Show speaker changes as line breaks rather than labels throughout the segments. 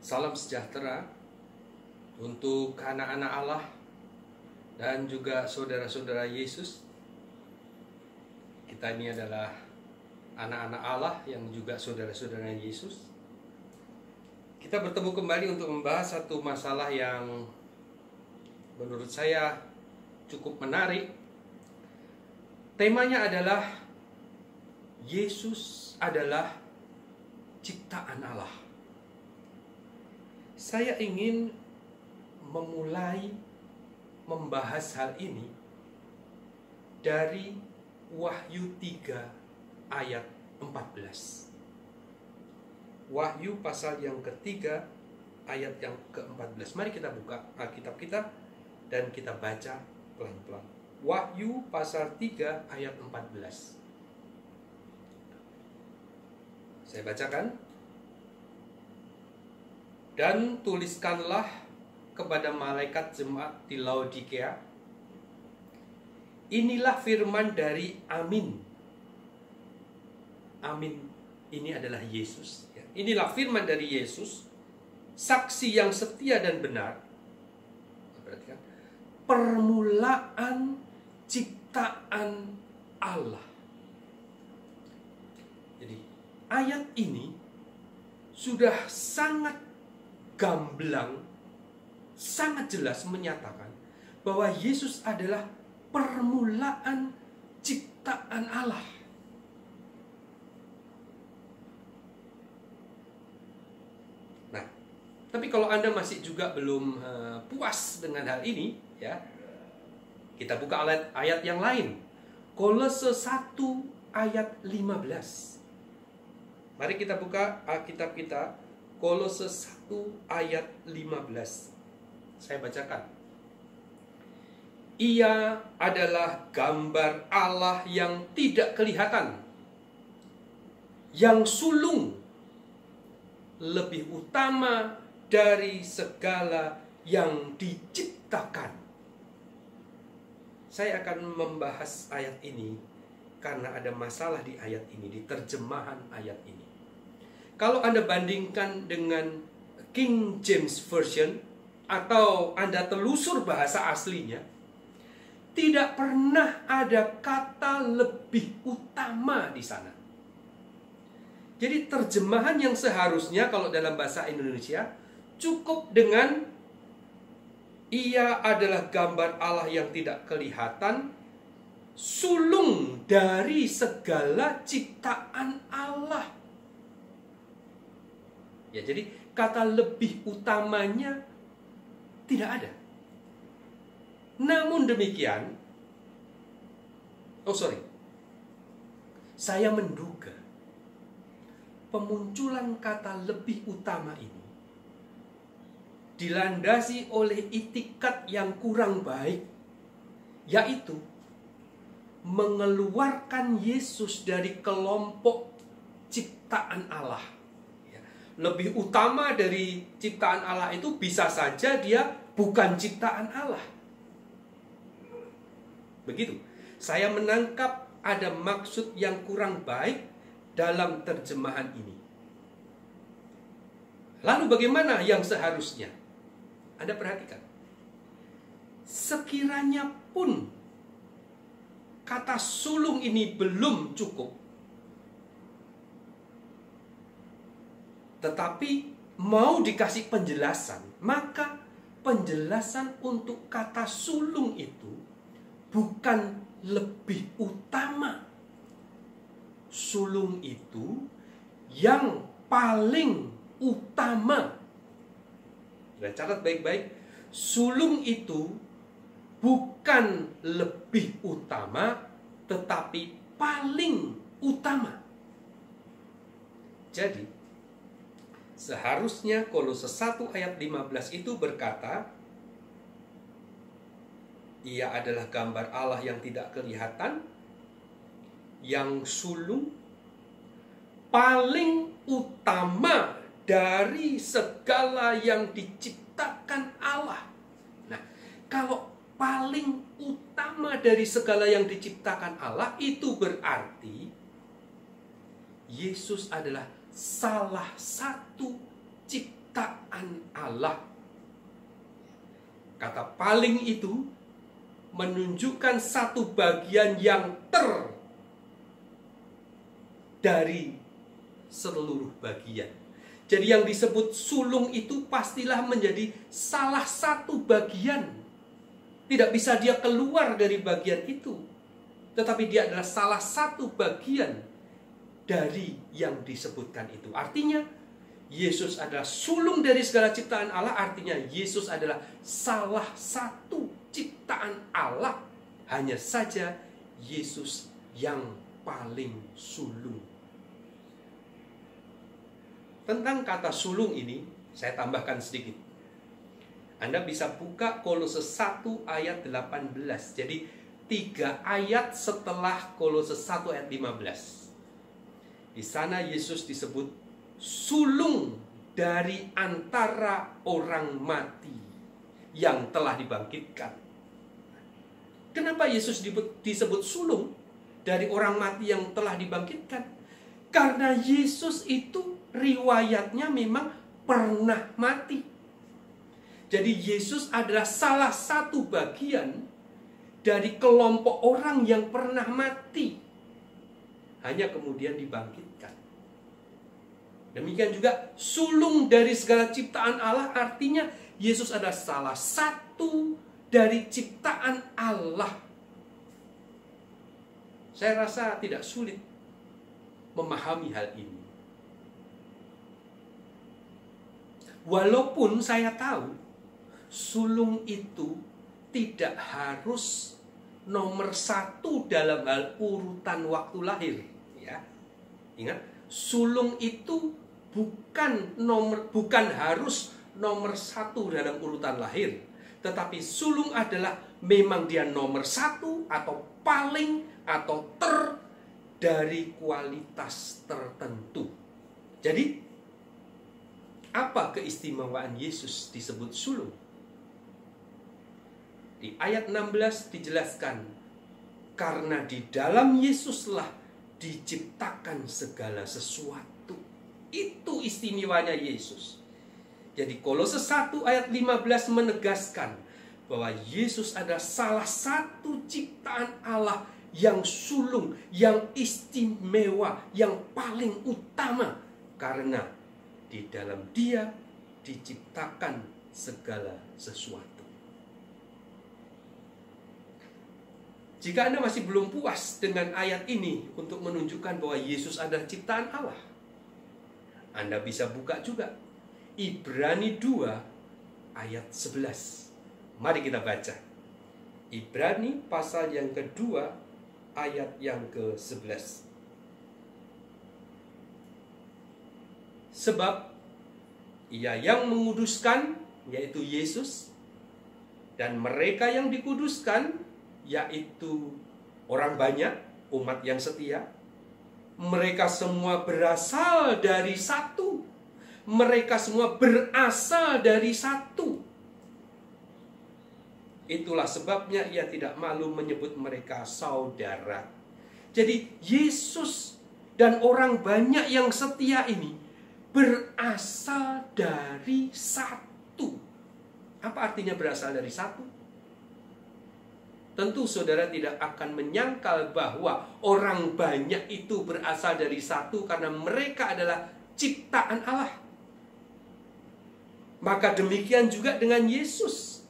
Salam sejahtera untuk anak-anak Allah dan juga saudara-saudara Yesus. Kita ini adalah anak-anak Allah yang juga saudara-saudara Yesus. Kita bertemu kembali untuk membahas satu masalah yang menurut saya cukup menarik. Temanya adalah Yesus adalah ciptaan Allah. Saya ingin memulai membahas hal ini dari Wahyu 3 ayat 14. Wahyu pasal yang ketiga ayat yang ke-14. Mari kita buka Alkitab kita dan kita baca pelan-pelan. Wahyu pasal 3 ayat 14. Saya bacakan. Dan tuliskanlah kepada malaikat jemaat di Laodikia, inilah firman dari Amin. Amin ini adalah Yesus. Inilah firman dari Yesus, saksi yang setia dan benar. Perhatikan, permulaan ciptaan Allah. Jadi ayat ini sudah sangat gamblang, sangat jelas menyatakan bahwa Yesus adalah permulaan ciptaan Allah. Nah, tapi kalau Anda masih juga belum puas dengan hal ini, ya, kita buka ayat yang lain. Kolose 1 ayat 15. Mari kita buka Alkitab kita, Kolose 1 ayat 15. Saya bacakan. Ia adalah gambar Allah yang tidak kelihatan, yang sulung, lebih utama dari segala yang diciptakan. Saya akan membahas ayat ini karena ada masalah di ayat ini, di terjemahan ayat ini. Kalau Anda bandingkan dengan King James Version atau Anda telusur bahasa aslinya, tidak pernah ada kata lebih utama di sana. Jadi terjemahan yang seharusnya kalau dalam bahasa Indonesia cukup dengan ia adalah gambar Allah yang tidak kelihatan, sulung dari segala ciptaan Allah. Ya, jadi kata lebih utamanya tidak ada. Namun demikian, saya menduga pemunculan kata lebih utama ini dilandasi oleh itikat yang kurang baik, yaitu mengeluarkan Yesus dari kelompok ciptaan Allah. Lebih utama dari ciptaan Allah itu bisa saja dia bukan ciptaan Allah. Begitu. Saya menangkap ada maksud yang kurang baik dalam terjemahan ini. Lalu bagaimana yang seharusnya? Anda perhatikan. Sekiranya pun kata sulung ini belum cukup, tetapi mau dikasih penjelasan, maka penjelasan untuk kata sulung itu bukan lebih utama. Sulung itu yang paling utama. Sudah catat baik-baik. Sulung itu bukan lebih utama, tetapi paling utama. Jadi seharusnya Kolose 1 ayat 15 itu berkata, ia adalah gambar Allah yang tidak kelihatan, yang sulung, paling utama dari segala yang diciptakan Allah. Nah, kalau paling utama dari segala yang diciptakan Allah, itu berarti Yesus adalah salah satu ciptaan Allah. Kata paling itu menunjukkan satu bagian yang dari seluruh bagian. Jadi yang disebut sulung itu pastilah menjadi salah satu bagian. Tidak bisa dia keluar dari bagian itu. Tetapi dia adalah salah satu bagian dari yang disebutkan itu. Artinya Yesus adalah sulung dari segala ciptaan Allah. Artinya Yesus adalah salah satu ciptaan Allah. Hanya saja Yesus yang paling sulung. Tentang kata sulung ini saya tambahkan sedikit. Anda bisa buka Kolose 1 ayat 18. Jadi 3 ayat setelah Kolose 1 ayat 15. Di sana Yesus disebut sulung dari antara orang mati yang telah dibangkitkan. Kenapa Yesus disebut sulung dari orang mati yang telah dibangkitkan? Karena Yesus itu riwayatnya memang pernah mati. Jadi Yesus adalah salah satu bagian dari kelompok orang yang pernah mati, hanya kemudian dibangkitkan. Demikian juga sulung dari segala ciptaan Allah, artinya Yesus adalah salah satu dari ciptaan Allah. Saya rasa tidak sulit memahami hal ini. Walaupun saya tahu sulung itu tidak harus nomor 1 dalam hal urutan waktu lahir, ya. Ingat, sulung itu bukan harus nomor 1 dalam urutan lahir, tetapi sulung adalah memang dia nomor 1 atau paling atau dari kualitas tertentu. Jadi apa keistimewaan Yesus disebut sulung? Di ayat 16 dijelaskan, karena di dalam Yesuslah diciptakan segala sesuatu. Itu istimewanya Yesus. Jadi Kolose 1 ayat 15 menegaskan bahwa Yesus adalah salah satu ciptaan Allah yang sulung, yang istimewa, yang paling utama. Karena di dalam Dia diciptakan segala sesuatu. Jika Anda masih belum puas dengan ayat ini untuk menunjukkan bahwa Yesus adalah ciptaan Allah, Anda bisa buka juga Ibrani 2 ayat 11. Mari kita baca. Ibrani pasal yang kedua ayat yang ke-11. Sebab Ia yang menguduskan, yaitu Yesus, dan mereka yang dikuduskan, yaitu orang banyak, umat yang setia, mereka semua berasal dari satu. Mereka semua berasal dari satu. Itulah sebabnya Ia tidak malu menyebut mereka saudara. Jadi Yesus dan orang banyak yang setia ini berasal dari satu. Apa artinya berasal dari satu? Tentu saudara tidak akan menyangkal bahwa orang banyak itu berasal dari satu karena mereka adalah ciptaan Allah. Maka demikian juga dengan Yesus.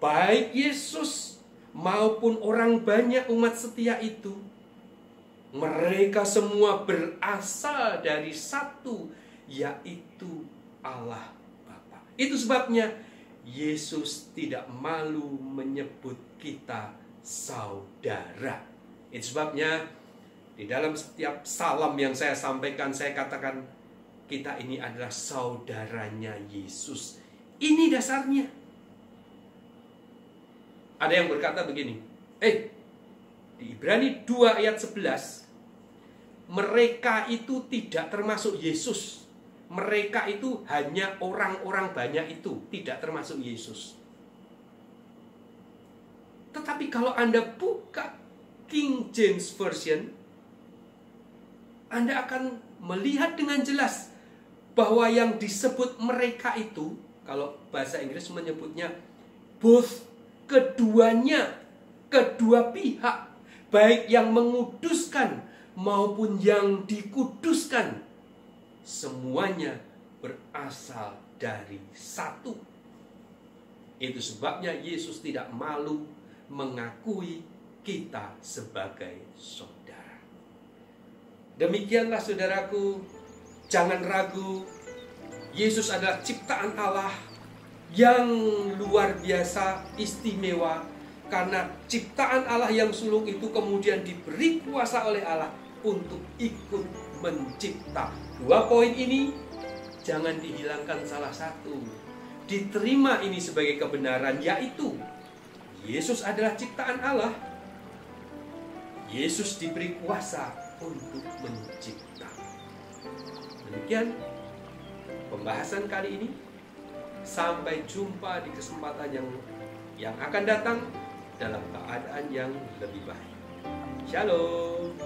Baik Yesus maupun orang banyak umat setia itu, mereka semua berasal dari satu, yaitu Allah Bapa. Itu sebabnya Yesus tidak malu menyebut kita saudara. Itu sebabnya di dalam setiap salam yang saya sampaikan, saya katakan kita ini adalah saudaranya Yesus. Ini dasarnya. Ada yang berkata begini, di Ibrani 2 ayat 11, mereka itu tidak termasuk Yesus. Mereka itu hanya orang-orang banyak itu, tidak termasuk Yesus. Tetapi kalau Anda buka King James Version, Anda akan melihat dengan jelas bahwa yang disebut mereka itu, kalau bahasa Inggris menyebutnya both, keduanya, kedua pihak, baik yang menguduskan maupun yang dikuduskan, semuanya berasal dari satu. Itu sebabnya Yesus tidak malu mengakui kita sebagai saudara. Demikianlah saudaraku, jangan ragu, Yesus adalah ciptaan Allah yang luar biasa istimewa, karena ciptaan Allah yang sulung itu kemudian diberi kuasa oleh Allah untuk ikut mencipta. Dua poin ini jangan dihilangkan salah satu. Diterima ini sebagai kebenaran, yaitu Yesus adalah ciptaan Allah. Yesus diberi kuasa untuk mencipta. Demikian pembahasan kali ini. Sampai jumpa di kesempatan yang akan datang dalam keadaan yang lebih baik. Shalom.